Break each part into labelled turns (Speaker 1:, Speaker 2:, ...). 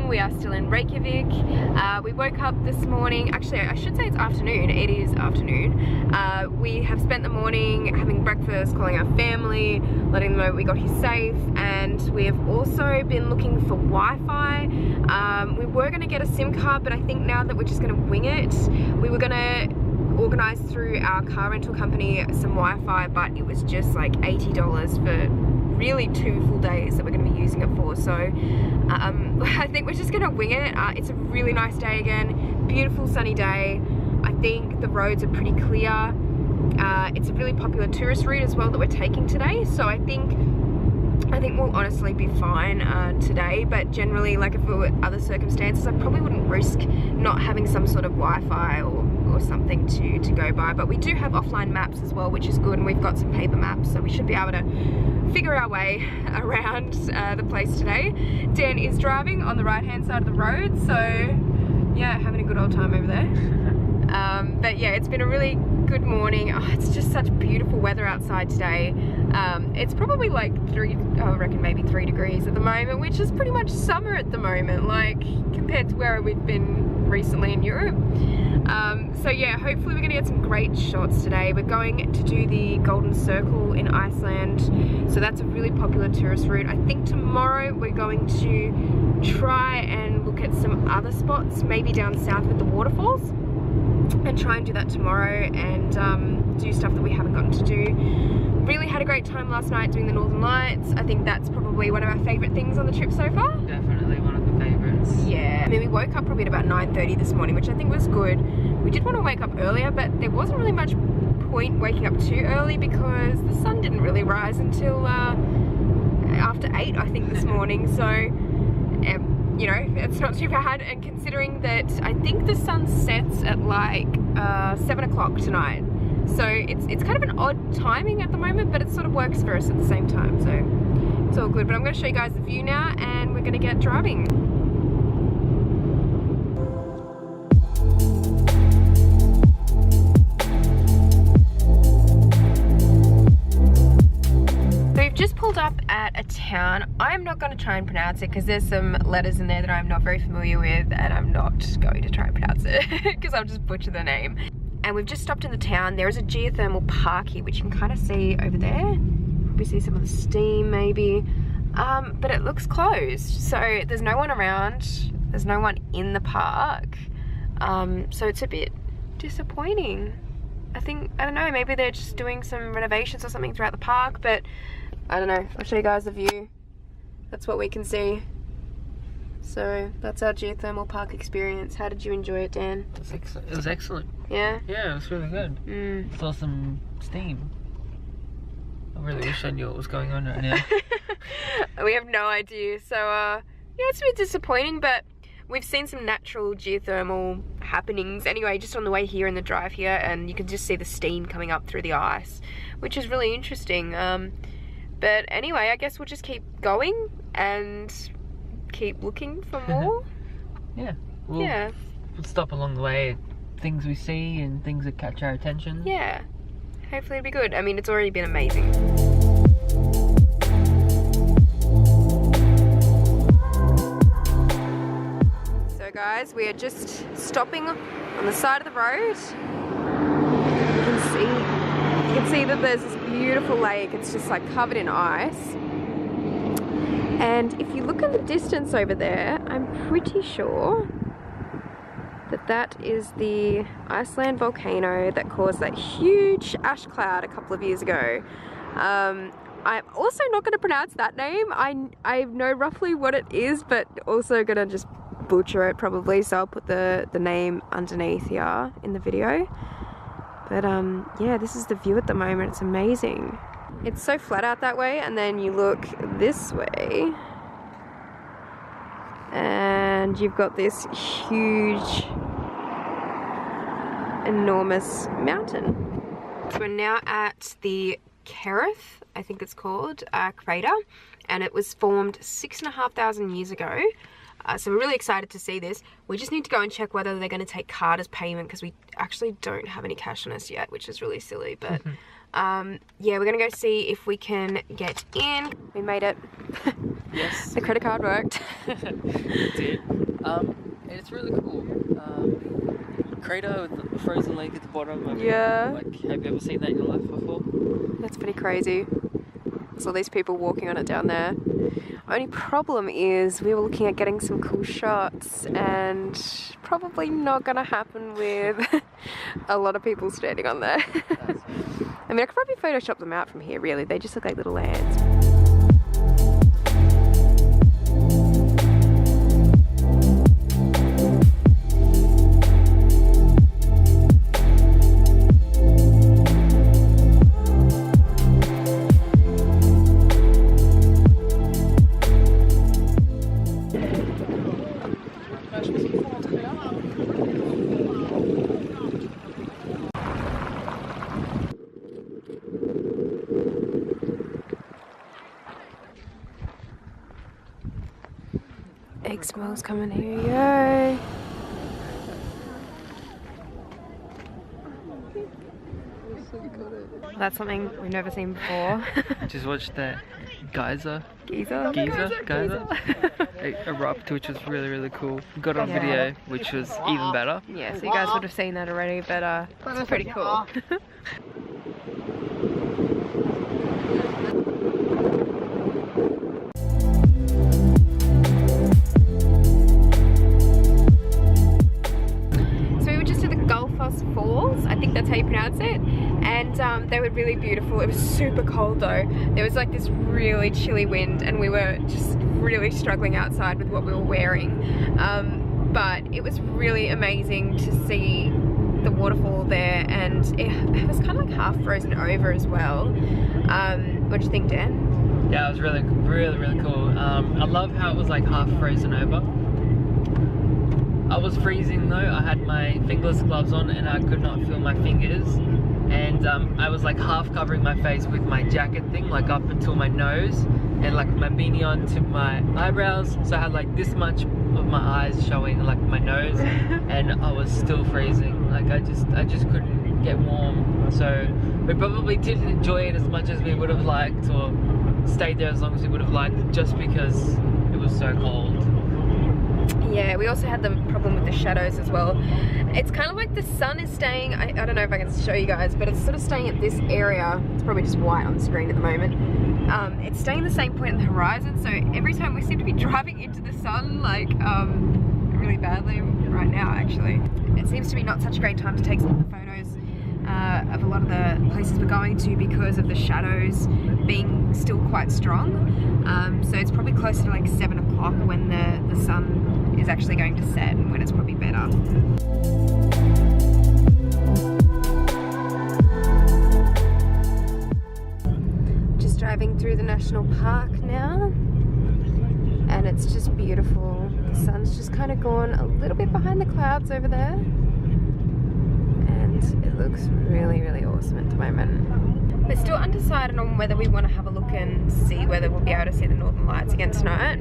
Speaker 1: We are still in Reykjavik. We woke up this morning, actually I should say it's afternoon, it is afternoon. We have spent the morning having breakfast, calling our family, letting them know we got here safe, and we have also been looking for Wi-Fi. We were going to get a SIM card, but I think now that we're just going to wing it. We were going to organise through our car rental company some Wi-Fi, but it was just like $80 for really 2 full days that we're going to be using it for. So I think we're just going to wing it. It's a really nice day again, beautiful sunny day. I think the roads are pretty clear. It's a really popular tourist route as well that we're taking today, so I think we'll honestly be fine today. But generally, like if it were other circumstances, I probably wouldn't risk not having some sort of Wi-Fi or something to go by. But we do have offline maps as well, which is good, and we've got some paper maps, so we should be able to figure our way around the place today. Dan is driving on the right hand side of the road, so yeah, having a good old time over there. But yeah, it's been a really good morning. Oh, it's just such beautiful weather outside today. It's probably like I reckon maybe 3 degrees at the moment, which is pretty much summer at the moment, like compared to where we've been recently in Europe. So yeah, hopefully we're gonna get some great shots today. We're going to do the Golden Circle in Iceland, so that's a really popular tourist route. I think tomorrow we're going to try and look at some other spots, maybe down south with the waterfalls, and try and do that tomorrow, and do stuff that we haven't gotten to do. Really had a great time last night doing the Northern Lights. I think that's probably one of our favourite things on the trip so far.
Speaker 2: Definitely one of the favourites.
Speaker 1: Yeah, I mean we woke up probably at about 9:30 this morning, which I think was good. We did want to wake up earlier, but there wasn't really much point waking up too early because the sun didn't really rise until after 8 I think this morning, so you know, it's not too bad. And considering that I think the sun sets at like 7 o'clock tonight, so it's kind of an odd timing at the moment, but it sort of works for us at the same time, so it's all good. But I'm going to show you guys the view now, and we're going to get driving. Just pulled up at a town. I'm not going to try and pronounce it because there's some letters in there that I'm not very familiar with, and I'm not going to try and pronounce it because I'll just butcher the name. And we've just stopped in the town. There is a geothermal park here, which you can kind of see over there. We see some of the steam maybe, but it looks closed, so there's no one around, there's no one in the park, so it's a bit disappointing. I don't know, maybe they're just doing some renovations or something throughout the park, but I don't know. I'll show you guys the view. That's what we can see. So that's our geothermal park experience. How did you enjoy it, Dan?
Speaker 2: It was excellent.
Speaker 1: Yeah?
Speaker 2: Yeah, it was really good. Saw some steam. I really wish I knew what was going on right now.
Speaker 1: We have no idea. So yeah, it's a bit disappointing, but we've seen some natural geothermal happenings anyway just on the way here in the drive here, and you can just see the steam coming up through the ice, which is really interesting. But anyway, I guess we'll just keep going and keep looking for more.
Speaker 2: Yeah. We'll stop along the way at things we see and things that catch our attention.
Speaker 1: Yeah. Hopefully it'll be good. I mean, it's already been amazing. So guys, we are just stopping on the side of the road. You can see that there's this beautiful lake. It's just like covered in ice. And if you look in the distance over there, I'm pretty sure that that is the Iceland volcano that caused that huge ash cloud a couple of years ago. I'm also not going to pronounce that name. I know roughly what it is, but also going to just butcher it probably, so I'll put the name underneath here in the video. But yeah, this is the view at the moment. It's amazing. It's so flat out that way, and then you look this way and you've got this huge, enormous mountain. So we're now at the Kayleigh, I think it's called, crater, and it was formed 6,500 years ago. So we're really excited to see this. We just need to go and check whether they're going to take card as payment, because we actually don't have any cash on us yet, which is really silly, but Yeah, we're gonna go see if we can get in. We made it.
Speaker 2: Yes.
Speaker 1: The credit card worked.
Speaker 2: It did. It's really cool. Crater with the frozen lake at the bottom. I mean,
Speaker 1: Yeah.
Speaker 2: like, have you ever seen that in your life before?
Speaker 1: That's pretty crazy. There's all these people walking on it down there. Only problem is we were looking at getting some cool shots and probably not gonna happen with a lot of people standing on there. I mean, I could probably Photoshop them out from here, really. They just look like little ants. Egg smells coming here, yo. That's something we've never seen before.
Speaker 2: Just watched that geyser
Speaker 1: Geyser?
Speaker 2: erupt, which was really, really cool. Got on video, which was even better.
Speaker 1: Yeah, so you guys would have seen that already, but it's pretty cool. Gullfoss Falls, I think that's how you pronounce it, and they were really beautiful. It was super cold though. There was like this really chilly wind and we were just really struggling outside with what we were wearing, but it was really amazing to see the waterfall there, and it was kind of like half frozen over as well. What do you think, Dan?
Speaker 2: Yeah, it was really, really, really cool. I love how it was like half frozen over. I was freezing though. I had my fingerless gloves on and I could not feel my fingers, and I was like half covering my face with my jacket thing, like up until my nose, and like my beanie on to my eyebrows, so I had like this much of my eyes showing, like my nose, and I was still freezing. Like I just couldn't get warm, so we probably didn't enjoy it as much as we would have liked, or stayed there as long as we would have liked, just because it was so cold.
Speaker 1: Yeah, we also had the problem with the shadows as well. It's kind of like the sun is staying, I don't know if I can show you guys, but it's sort of staying at this area. It's probably just white on the screen at the moment. It's staying the same point in the horizon, so every time we seem to be driving into the sun, like really badly right now actually. It seems to be not such a great time to take some of the photos of a lot of the places we're going to because of the shadows being still quite strong. So it's probably closer to like 7 o'clock when the sun is actually going to set and when it's probably better. Just driving through the national park now, and it's just beautiful. The sun's just kind of gone a little bit behind the clouds over there, and it looks really, really awesome at the moment. We're still undecided on whether we want to have a look and see whether we'll be able to see the Northern Lights again tonight.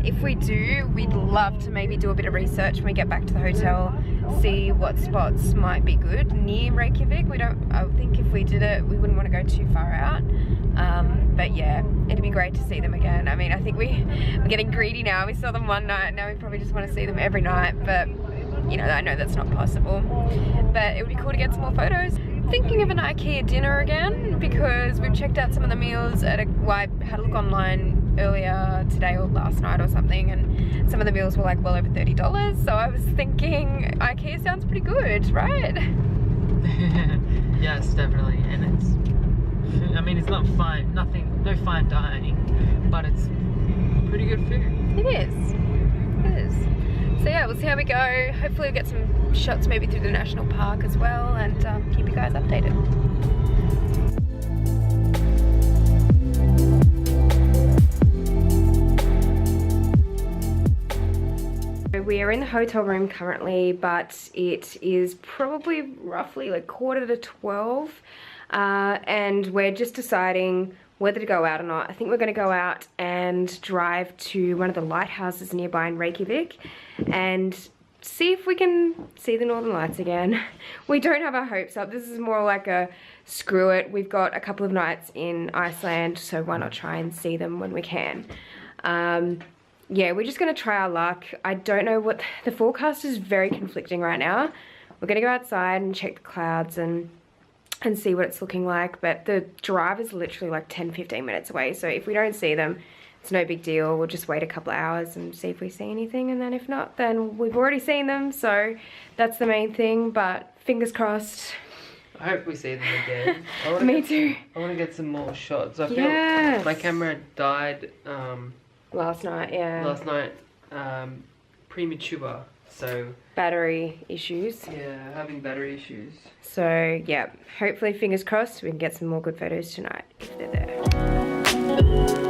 Speaker 1: If we do, we'd love to maybe do a bit of research when we get back to the hotel, see what spots might be good near Reykjavik. I think if we did it, we wouldn't want to go too far out. But yeah, it'd be great to see them again. I mean, I think we're getting greedy now. We saw them one night, now we probably just want to see them every night, but you know, I know that's not possible. But it would be cool to get some more photos. Thinking of an IKEA dinner again, because we've checked out some of the meals at I had a look online earlier today or last night or something, and some of the meals were like well over $30, so I was thinking IKEA sounds pretty good, right?
Speaker 2: Yes, definitely, and it's, I mean, it's not fine, no fine dining, but it's pretty good food.
Speaker 1: It is. So yeah, we'll see how we go. Hopefully we'll get some shots maybe through the national park as well, and keep you guys updated. We are in the hotel room currently, but it is probably roughly like 11:45, and we're just deciding whether to go out or not. I think we're going to go out and drive to one of the lighthouses nearby in Reykjavik and see if we can see the Northern Lights again. We don't have our hopes up. This is more like a screw it. We've got a couple of nights in Iceland, so why not try and see them when we can. Yeah, we're just gonna try our luck. I don't know what, the forecast is very conflicting right now. We're gonna go outside and check the clouds and see what it's looking like, but the drive is literally like 10-15 minutes away, so if we don't see them, it's no big deal. We'll just wait a couple of hours and see if we see anything, and then if not, then we've already seen them, so that's the main thing, but fingers crossed.
Speaker 2: I hope we see them again.
Speaker 1: Me too.
Speaker 2: I want to get some more shots. I feel my camera died
Speaker 1: last night, yeah.
Speaker 2: Last night, premature, so...
Speaker 1: Battery issues.
Speaker 2: Yeah, having battery issues.
Speaker 1: So, yeah, hopefully, fingers crossed, we can get some more good photos tonight, if they're there.